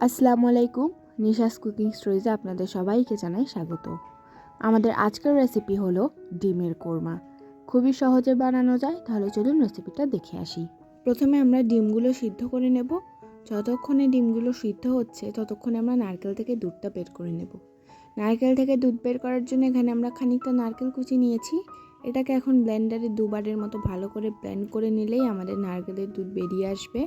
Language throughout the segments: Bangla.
আসসালামু আলাইকুম। নিশাস কুকিং স্টোরিজে আপনাদের সবাইকে জানাই স্বাগত। আমাদের আজকের রেসিপি হলো ডিমের কোরমা। খুবই সহজে বানানো যায়, তাহলে চলুন রেসিপিটা দেখে আসি। প্রথমে আমরা ডিমগুলো সিদ্ধ করে নেব। যতক্ষণে ডিমগুলো সিদ্ধ হচ্ছে ততক্ষণে আমরা নারকেল থেকে দুধটা বের করে নেব। নারকেল থেকে দুধ বের করার জন্য এখানে আমরা খানিকটা নারকেল কুচি নিয়েছি। এটাকে এখন ব্লেন্ডারে দুবারের মতো ভালো করে ব্লেন্ড করে নিলেই আমাদের নারকেলের দুধ বেরিয়ে আসবে।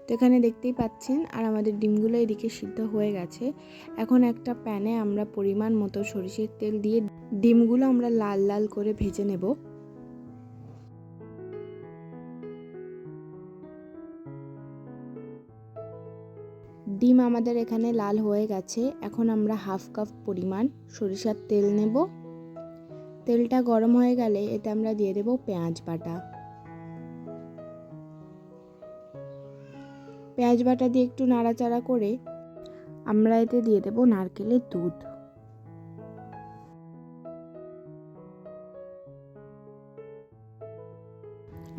তো এখানে দেখতেই পাচ্ছেন আর আমাদের ডিমগুলো এদিকে সিদ্ধ হয়ে গেছে। এখন একটা প্যানে আমরা পরিমাণ মতো সরিষার তেল দিয়ে ডিমগুলো আমরা লাল লাল করে ভেজে নেব। ডিম আমাদের এখানে লাল হয়ে গেছে। এখন আমরা হাফ কাপ পরিমাণ সরিষার তেল নেব। তেলটা গরম হয়ে গেলে এতে আমরা দিয়ে দেব পেঁয়াজ বাটা। পেঁয়াজ বাটা দিয়ে একটু নাড়াচাড়া করে আমরা এতে দিয়ে দেব নারকেলের দুধ।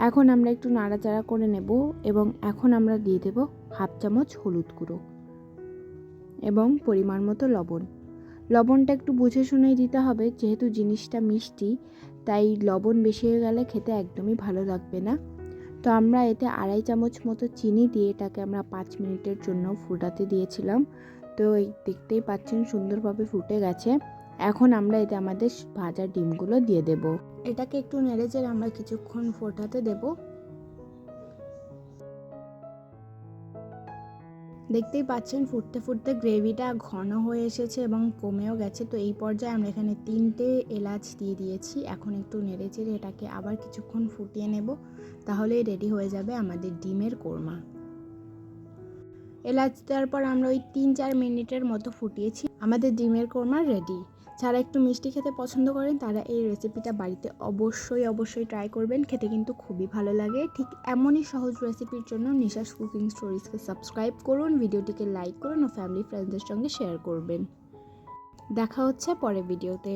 এখন আমরা একটু নাড়াচাড়া করে নেব এবং এখন আমরা দিয়ে দেব হাফ চামচ হলুদ গুঁড়ো এবং পরিমাণ মতো লবণ। লবণটা একটু বুঝে শুনেই দিতে হবে, যেহেতু জিনিসটা মিষ্টি তাই লবণ বেশি হয়ে গেলে খেতে একদমই ভালো লাগবে না। তো আমরা এতে 2.5 চামচ মতো চিনি দিয়ে এটাকে আমরা 5 মিনিটের জন্য ফুটাতে দিয়েছিলাম। তো দেখতেই পাচ্ছেন সুন্দরভাবে ফুটে গেছে। এখন আমরা এতে আমাদের ভাজা ডিমগুলো দিয়ে দেব। এটাকে একটু নেড়েচেড়ে আমরা কিছুক্ষণ ফোটাতে দেব। দেখতেই পাচ্ছেন ফুটতে ফুটতে গ্রেভিটা ঘন হয়ে এসেছে এবং কমেও গেছে। তো এই পর্যায়ে আমরা এখানে 3টে এলাচ দিয়ে দিয়েছি। এখন একটু নেড়েচেড়ে এটাকে আবার কিছুক্ষণ ফুটিয়ে নেব, তাহলেই রেডি হয়ে যাবে আমাদের ডিমের কোরমা। এলাচ দেওয়ার পর আমরা ওই 3-4 মিনিটের মতো ফুটিয়েছি। আমাদের ডিমের কোরমা রেডি। যারা একটু মিষ্টি খেতে পছন্দ করেন তারা এই রেসিপিটা বাড়িতে অবশ্যই ট্রাই করবেন। খেতে কিন্তু খুবই ভালো লাগে। ঠিক এমনই সহজ রেসিপির জন্য নিশাস কুকিং স্টোরিজকে সাবস্ক্রাইব করুন, ভিডিওটিকে লাইক করুন ও ফ্যামিলি ফ্রেন্ডসদের সঙ্গে শেয়ার করবেন। দেখা হচ্ছে পরের ভিডিওতে।